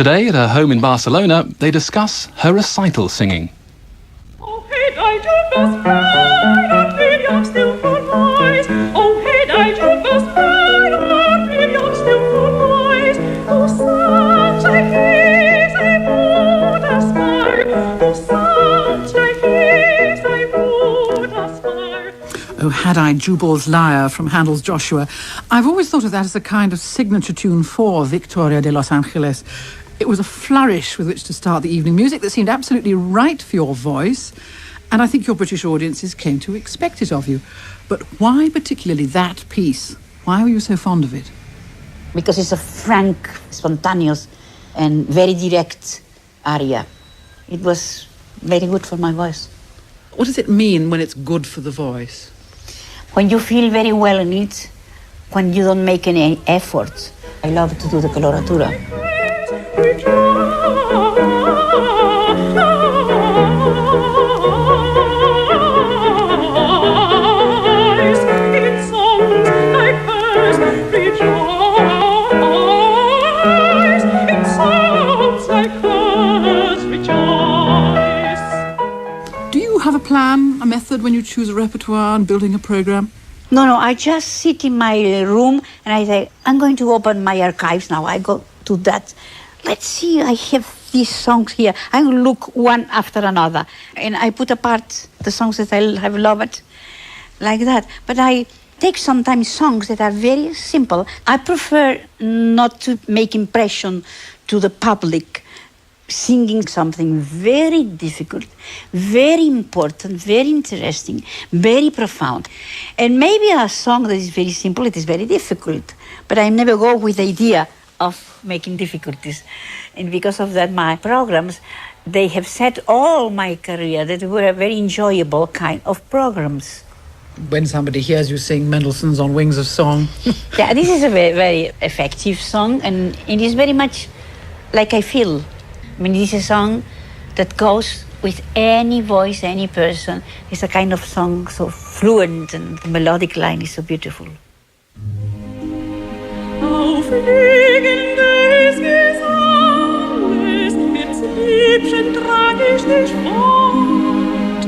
Today, at her home in Barcelona, they discuss her recital singing. Oh, hey, I just fine, and maybe I'm still for boys. Oh, hey, I just fine, and maybe I'm still for boys. Oh, such a kiss, I would aspire. Oh, such a kiss, I would aspire. Oh, Had I Jubal's Lyre from Handel's Joshua. I've always thought of that as a kind of signature tune for Victoria de Los Angeles. It was a flourish with which to start the evening, music that seemed absolutely right for your voice, and I think your British audiences came to expect it of you. But why particularly that piece? Why were you so fond of it? Because it's a frank, spontaneous, and very direct aria. It was very good for my voice. What does it mean when it's good for the voice? When you feel very well in it, when you don't make any effort. I love to do the coloratura. Do you have a plan, a method when you choose a repertoire and building a program? No, I just sit in my room and I say, I'm going to open my archives now. I go to that. Let's see, I have these songs here. I look one after another. And I put apart the songs that I have loved, like that. But I take sometimes songs that are very simple. I prefer not to make impression to the public, singing something very difficult, very important, very interesting, very profound. And maybe a song that is very simple, it is very difficult. But I never go with the idea of making difficulties. And because of that, my programs, they have set all my career that were a very enjoyable kind of programs. When somebody hears you sing Mendelssohn's On Wings of Song. Yeah, this is a very, very effective song, and it is very much like I feel. I mean, this is a song that goes with any voice, any person. It's a kind of song so fluent, and the melodic line is so beautiful. Aufliegendes Gesanges, wird's liebchen tragisch nicht fort.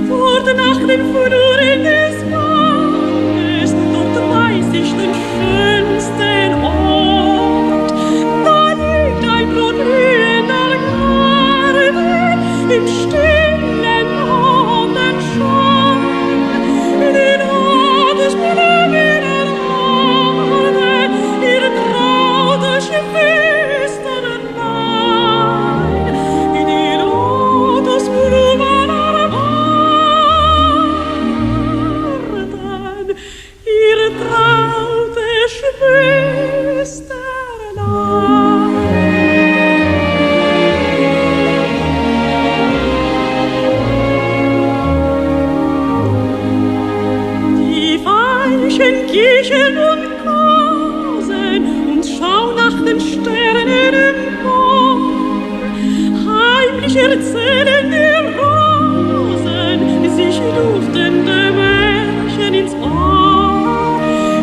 Fort nach den Fluren des Mannes, dort weiß ich den schönsten Ort. Da liegt ein blutglühender Garten im stillen Mondenschein. Die Nacht spielt wieder Kirchen und Kasen und schau nach den Sternen empor. Heimlich erzählen die Rosen sich duftende Märchen ins Ohr.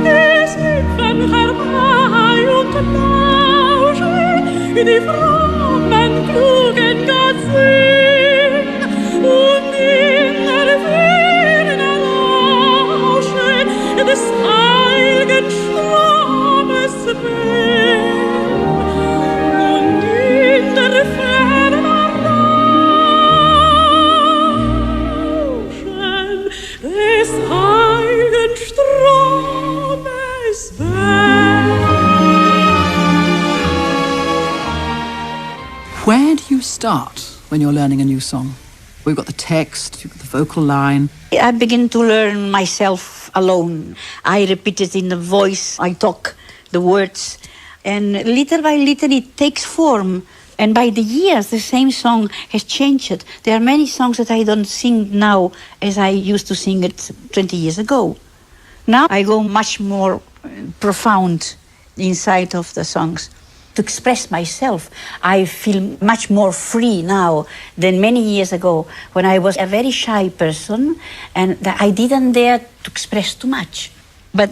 Es hüpfen herbei und lauschen die frommen, klugen Gazellen und in der Ferne lauschen des heiligen Stromes Wehen und in der Ferne rauschen des heiligen Stromes Wehen. Where do you start when you're learning a new song? We've got the text, you've got the vocal line. I begin to learn myself alone. I repeat it in the voice, I talk the words, and little by little it takes form. And by the years, the same song has changed. There are many songs that I don't sing now as I used to sing it 20 years ago. Now I go much more profound inside of the songs. To express myself, I feel much more free now than many years ago when I was a very shy person and I didn't dare to express too much. But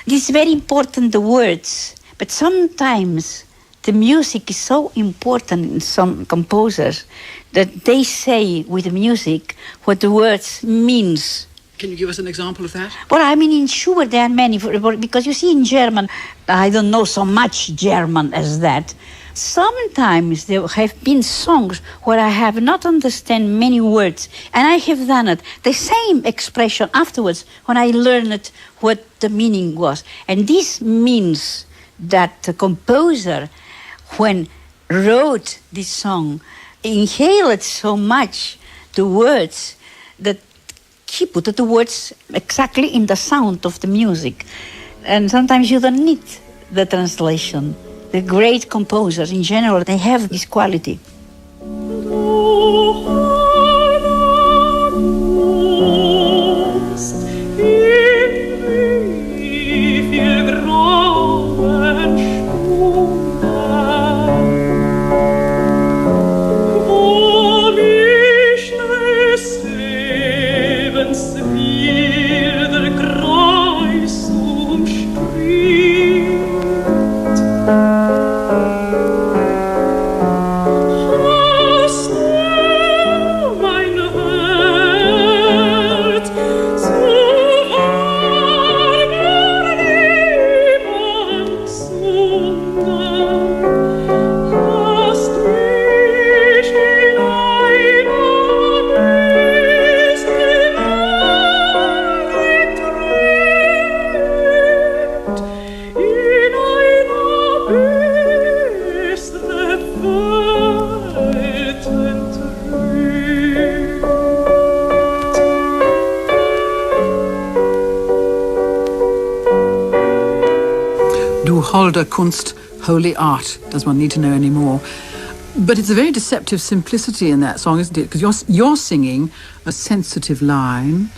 it's very important, the words. But sometimes the music is so important in some composers that they say with the music what the words means. Can you give us an example of that? Well, I mean, in Schubert there are many, because you see in German, I don't know so much German as that. Sometimes there have been songs where I have not understand many words, and I have done it. The same expression afterwards when I learned what the meaning was. And this means that the composer, when wrote this song, inhaled so much the words that he put the words exactly in the sound of the music. And sometimes you don't need the translation. The great composers in general, they have this quality. Holder Kunst, holy art. Does one need to know any more? But it's a very deceptive simplicity in that song, isn't it? Because you're singing a sensitive line,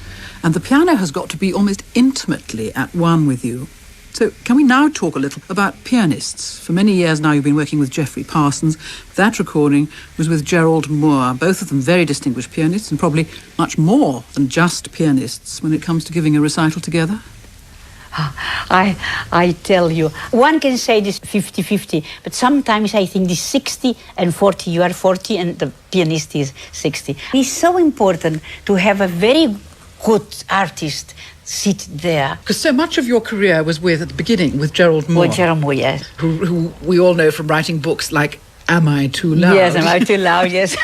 and the piano has got to be almost intimately at one with you. So can we now talk a little about Pianists? For many years now you've been working with Geoffrey Parsons. That recording was with Gerald Moore, both of them very distinguished pianists and probably much more than just pianists when it comes to giving a recital together. I tell you, one can say this 50-50, but sometimes I think this 60 and 40, you are 40 and the pianist is 60. It's so important to have a very good artist sit there. Because so much of your career was at the beginning, with Gerald Moore. With Gerald Moore, yes. Who we all know from writing books like Am I Too Loud? Yes, Am I Too Loud, yes.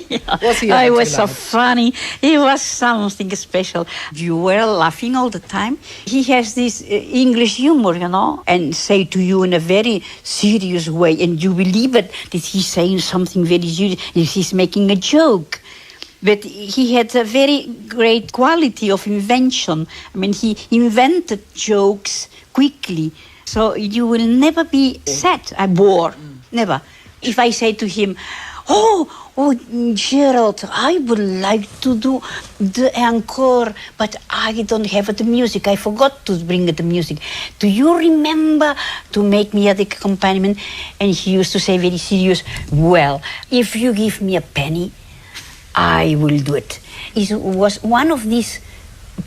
Yeah. Was he I was so funny. It was something special. You were laughing all the time. He has this English humor, you know, and say to you in a very serious way, and you believe it, that he's saying something very serious, and he's making a joke. But he had a very great quality of invention. I mean, he invented jokes quickly. So you will never be sad, bored. Never. If I say to him, oh, Gerald, I would like to do the encore, but I don't have the music. I forgot to bring the music. Do you remember to make me the accompaniment? And he used to say very serious, well, if you give me a penny, I will do it. He was one of these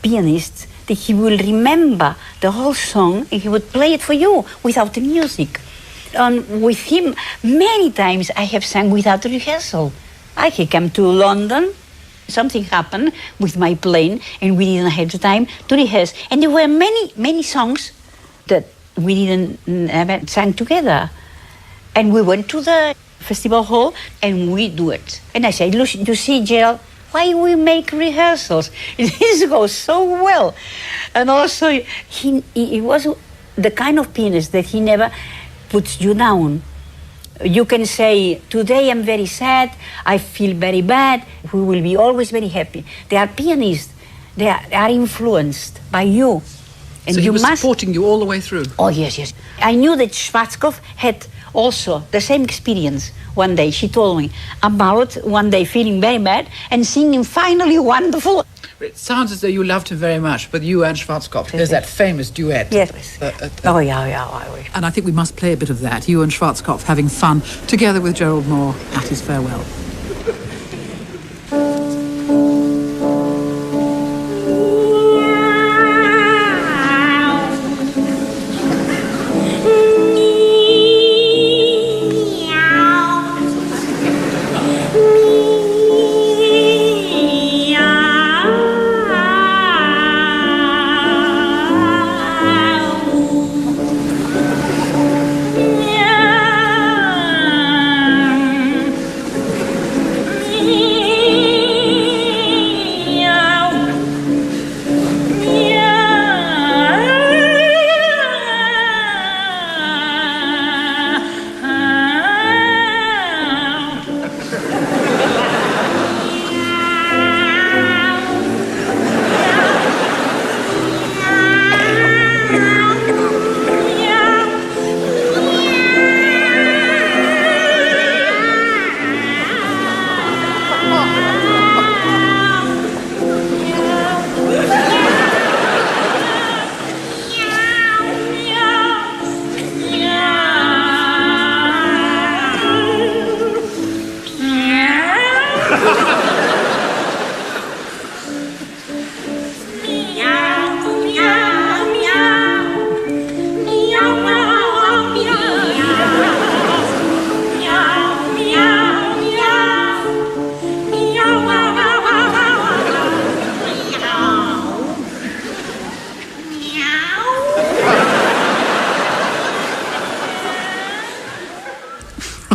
pianists that he will remember the whole song and he would play it for you without the music. And with him, many times I have sang without rehearsal. I had come to London, something happened with my plane, and we didn't have the time to rehearse. And there were many songs that we didn't sang together. And we went to the festival hall, and we do it. And I said, look, you see, Gerald, why we make rehearsals? This goes so well. And also, he was the kind of pianist that he never puts you down. You can say, today I'm very sad, I feel very bad, we will be always very happy. They are pianists, they are influenced by you. And so he you was must supporting you all the way through? Oh, yes. I knew that Schwarzkopf had also the same experience one day. She told me about one day feeling very bad and singing finally wonderful. It sounds as though you loved him very much, but you and Schwarzkopf, there's that famous duet. Yes. Yeah. And I think we must play a bit of that, you and Schwarzkopf having fun together with Gerald Moore at his farewell.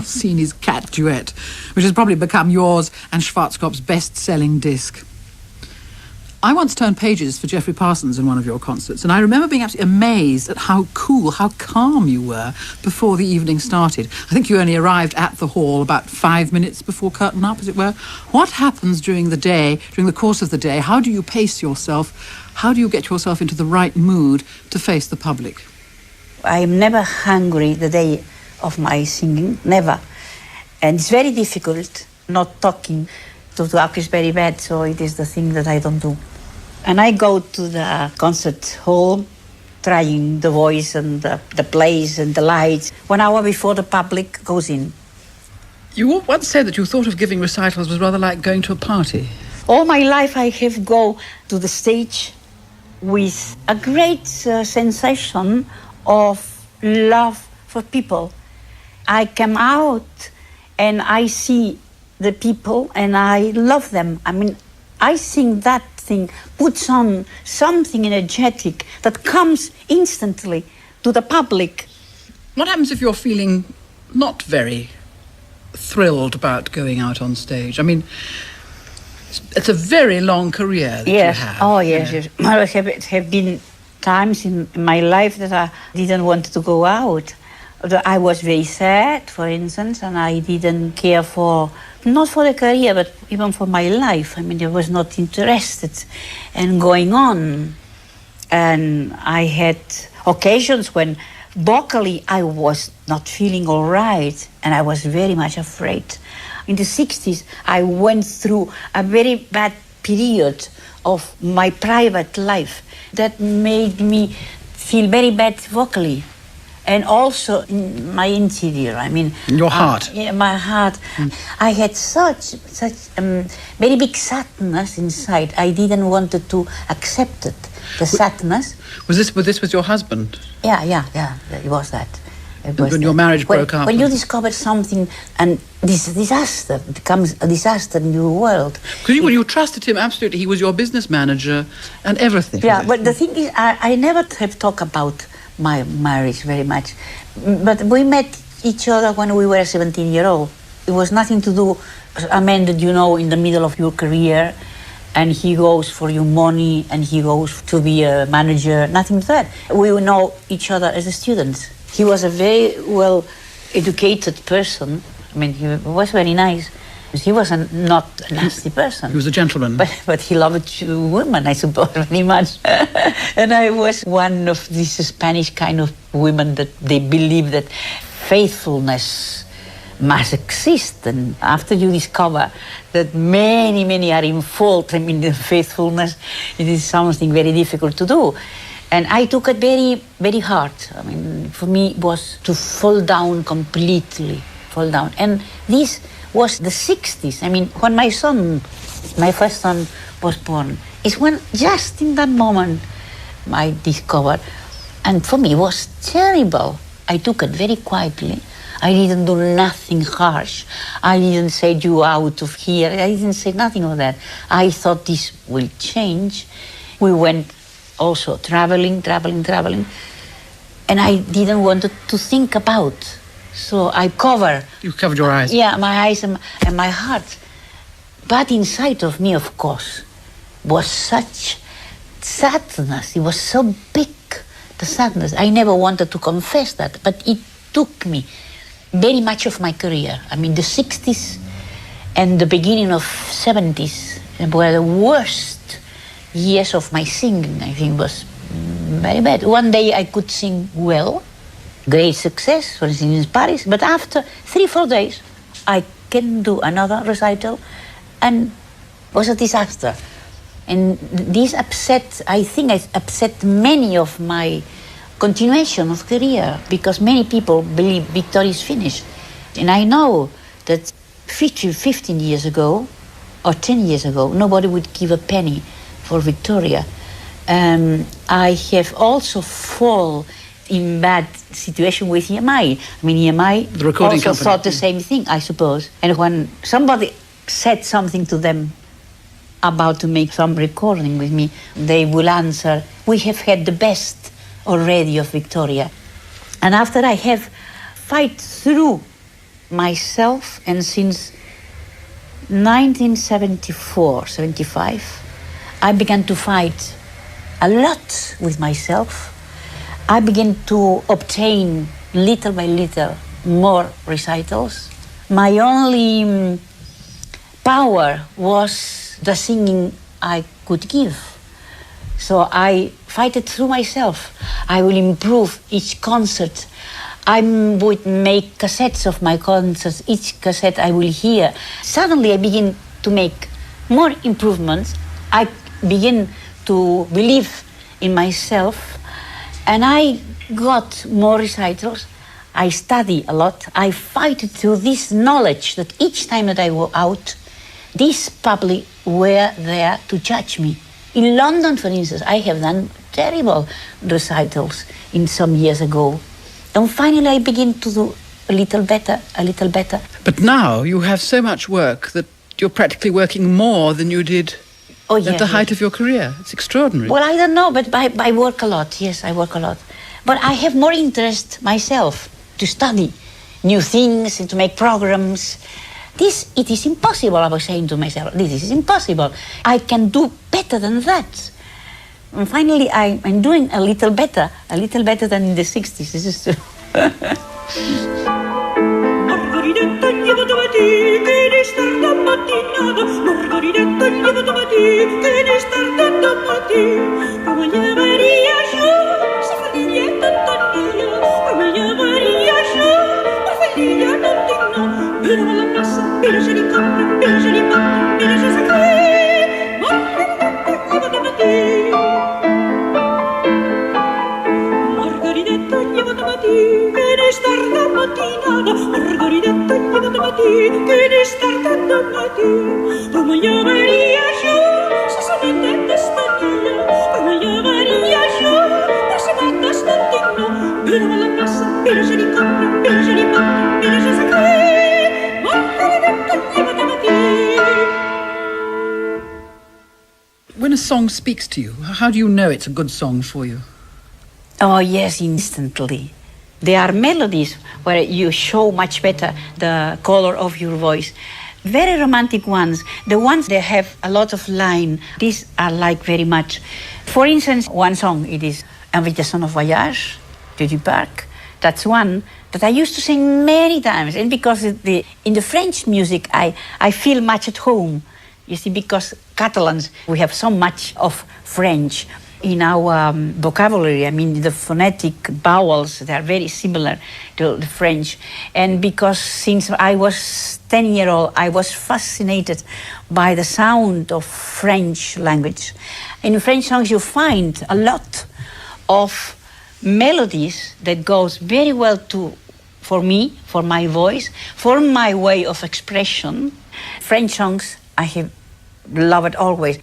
Rossini's Cat Duet, which has probably become yours and Schwarzkopf's best-selling disc. I once turned pages for Geoffrey Parsons in one of your concerts, and I remember being absolutely amazed at how cool, how calm you were before the evening started. I think you only arrived at the hall about 5 minutes before curtain up, as it were. What happens during the day, during the course of the day? How do you pace yourself? How do you get yourself into the right mood to face the public? I'm never hungry the day of my singing, never. And it's very difficult not talking. To talk is very bad, so it is the thing that I don't do. And I go to the concert hall, trying the voice and the place and the lights 1 hour before the public goes in. You once said that you thought of giving recitals was rather like going to a party. All my life I have go to the stage with a great sensation of love for people. I come out and I see the people and I love them. I mean, I think that thing puts on something energetic that comes instantly to the public. What happens if you're feeling not very thrilled about going out on stage? I mean, it's a very long career that you have. Oh, yes, yes. There have been times in my life that I didn't want to go out. I was very sad, for instance, and I didn't care for, not for the career, but even for my life. I mean, I was not interested in going on. And I had occasions when vocally I was not feeling all right, and I was very much afraid. In the 60s, I went through a very bad period of my private life that made me feel very bad vocally. And also in my interior, I mean... Your heart? Yeah, my heart. I had such very big sadness inside. I didn't want to accept it, the sadness. Was this with your husband? Yeah, it was that. When your marriage broke up? When you discover something and this disaster becomes a disaster in your world. Because you trusted him absolutely. He was your business manager and everything. Yeah, but the thing is, I never have talked about my marriage very much. But we met each other when we were 17-year-old. It was nothing to do, a man that you know in the middle of your career, and he goes for your money, and he goes to be a manager, nothing to that. We know each other as students. He was a very well-educated person. I mean, he was very nice. He was not a nasty person. He was a gentleman. But he loved women, I suppose, very much. And I was one of these Spanish kind of women that they believe that faithfulness must exist. And after you discover that many are in fault, I mean, the faithfulness, it is something very difficult to do. And I took it very, very hard. I mean, for me, it was to fall down completely, fall down. And this was the 60s. I mean, when my first son was born, it's when just in that moment I discovered, and for me it was terrible. I took it very quietly. I didn't do nothing harsh. I didn't say you out of here. I didn't say nothing of that. I thought this will change. We went also traveling, and I didn't want to think about. So I covered. You covered your eyes? Yeah, my eyes and my heart. But inside of me, of course, was such sadness. It was so big, the sadness. I never wanted to confess that, but it took me very much of my career. I mean, the 60s and the beginning of 70s were the worst years of my singing. I think was very bad. One day I could sing well, great success, for instance, in Paris, but after 3-4 days, I can do another recital, and it was a disaster. And this upset, I think it upset many of my continuation of career, because many people believe Victoria is finished. And I know that 15 years ago, or 10 years ago, nobody would give a penny for Victoria. I have also fallen in bad situation with EMI. I mean, EMI the recording also company. thought the same thing, I suppose. And when somebody said something to them about to make some recording with me, they will answer, we have had the best already of Victoria. And after I have fight through myself, and since 1974, 75, I began to fight a lot with myself. I began to obtain, little by little, more recitals. My only power was the singing I could give. So I fight it through myself. I will improve each concert. I would make cassettes of my concerts. Each cassette I will hear. Suddenly I begin to make more improvements. I begin to believe in myself, and I got more recitals. I study a lot. I fight through this knowledge that each time that I go out, this public were there to judge me. In London, for instance, I have done terrible recitals in some years ago. And finally I begin to do a little better, a little better. But now you have so much work that you're practically working more than you did at the height of your career. It's extraordinary. Well, I don't know, but I work a lot. Yes, I work a lot. But I have more interest myself to study new things and to make programs. It is impossible, I was saying to myself. This is impossible. I can do better than that. And finally, I'm doing a little better than in the 60s. This is true. Margaridetta lleva domani, che ne starda mattinata. Margaridetta lleva domani, che ne starda domani. Come gli Maria giù, si fa diglietta tantilla. Come gli Maria giù, ma figlia non ti no. Vino alla massa, vino se li capra, vino se li batte, vino se sa che. Margaridetta lleva domani. Margaridetta lleva domani, che ne starda mattinata. Margaridetta lleva domani, che ne starda domani. Come gli Maria giù, si sa mettente stanilla. Come gli Maria giù, ma si mette stantino. Vino alla massa, vino se li capra, vino se li batte, vino se sa che. Margaridetta lleva domani. When a song speaks to you, how do you know it's a good song for you? Oh, yes, instantly. There are melodies where you show much better the color of your voice. Very romantic ones. The ones that have a lot of line, these I like very much. For instance, one song, it is Invitation of Voyage, etc.PART. That's one that I used to sing many times. And because in the French music, I feel much at home. You see, because Catalans, we have so much of French in our vocabulary. I mean, the phonetic vowels, they are very similar to the French. And because since I was 10-year-old, I was fascinated by the sound of French language. In French songs, you find a lot of melodies that goes very well for me, for my voice, for my way of expression. French songs, I have loved always.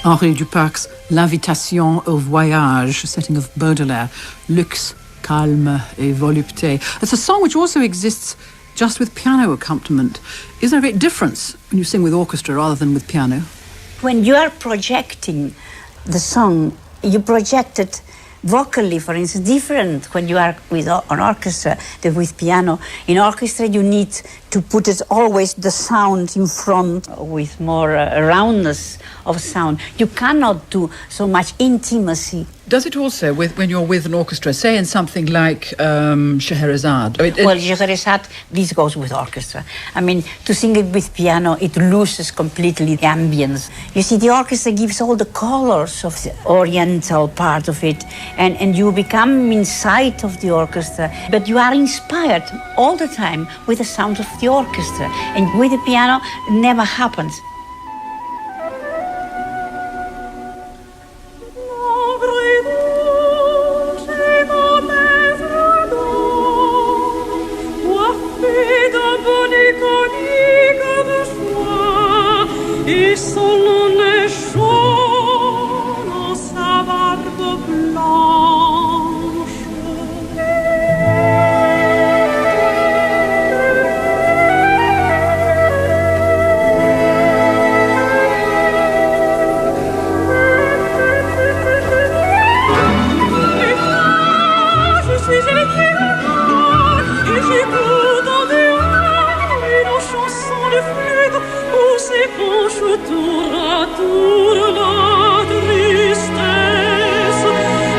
Henri Duparc's L'invitation au voyage, a setting of Baudelaire, luxe, calme et volupté. It's a song which also exists just with piano accompaniment. Is there a great difference when you sing with orchestra rather than with piano? When you are projecting the song, you project it vocally, for instance, different when you are with an orchestra than with piano. In orchestra, you need to put it always the sound in front with more roundness of sound. You cannot do so much intimacy. Does it also, when you're with an orchestra, say in something like Scheherazade? Well, Scheherazade, this goes with orchestra. I mean, to sing it with piano, it loses completely the ambience. You see, the orchestra gives all the colors of the oriental part of it, and you become inside of the orchestra, but you are inspired all the time with the sound of the orchestra. And with the piano, it never happens. Et son nez chaud dans sa barbe blanche. Et moi, je suis éveillée et j'écoute en dehors une chanson de flûte où s'épanche tour à tour la tristesse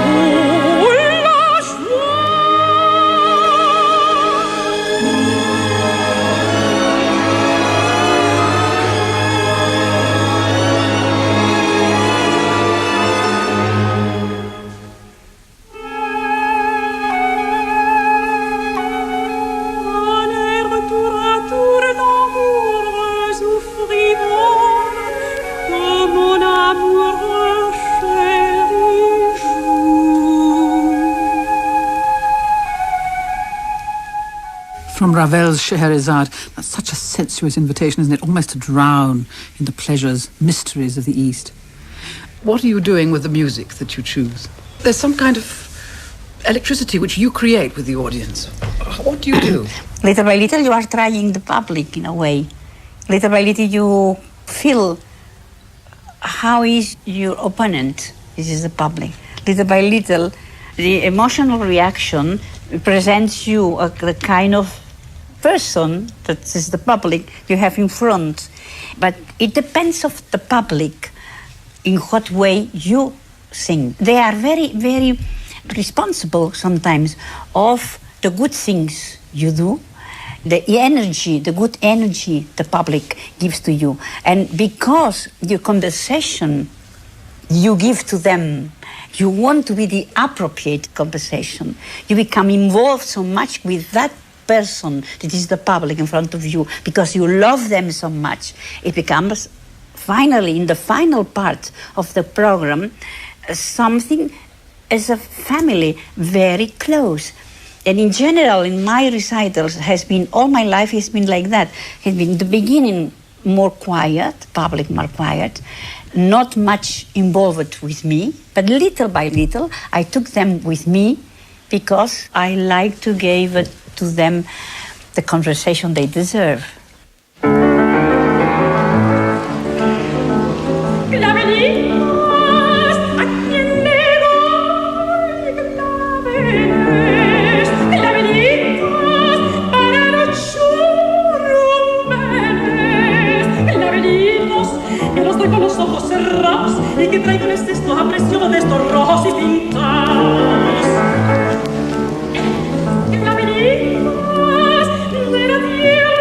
ou la joie. À l'air tour à tour d'amoureux ou frivoles, que mon amoureux chéri joue. From Ravel's Scheherazade, that's such a sensuous invitation, isn't it? Almost to drown in the pleasures, mysteries of the East. What are you doing with the music that you choose? There's some kind of electricity which you create with the audience. What do you do? Little by little, you are trying the public in a way. Little by little, you feel how is your opponent. This is the public. Little by little, the emotional reaction presents you the kind of person that is the public you have in front. But it depends of the public in what way you sing. They are very, very responsible sometimes of the good things you do, the energy, the good energy the public gives to you. And because your conversation you give to them, you want to be the appropriate conversation. You become involved so much with that person that is the public in front of you because you love them so much. It becomes finally, in the final part of the program, something as a family very close. And in general, in my recitals, has been all my life has been like that. Has been the beginning more quiet, public more quiet, not much involved with me, but little by little, I took them with me because I like to give to them the conversation they deserve. Y que traigan estos apreciados de estos rojos y pintados. Laberintos de la tierra,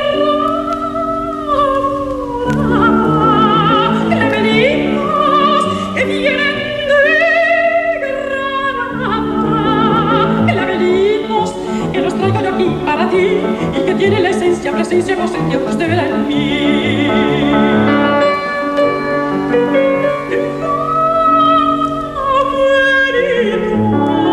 laberintos que vienen de Granada, laberintos que los traigo yo aquí para ti y que tienen la esencia, presencia, no sentidos de ver en mí. Laberintos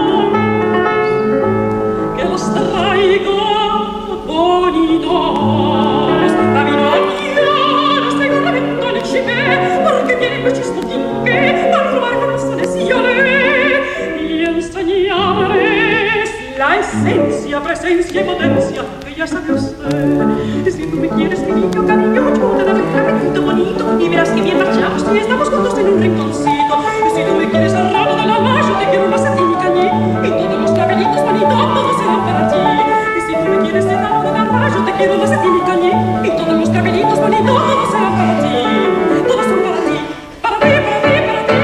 y todos aquí mi cañí, y todos los cabellitos bonitos, todos serán para ti, todos son para ti, para ti, para ti, para ti.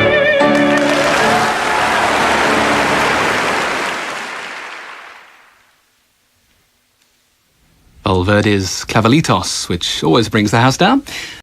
Valverde's Clavelitos, which always brings the house down.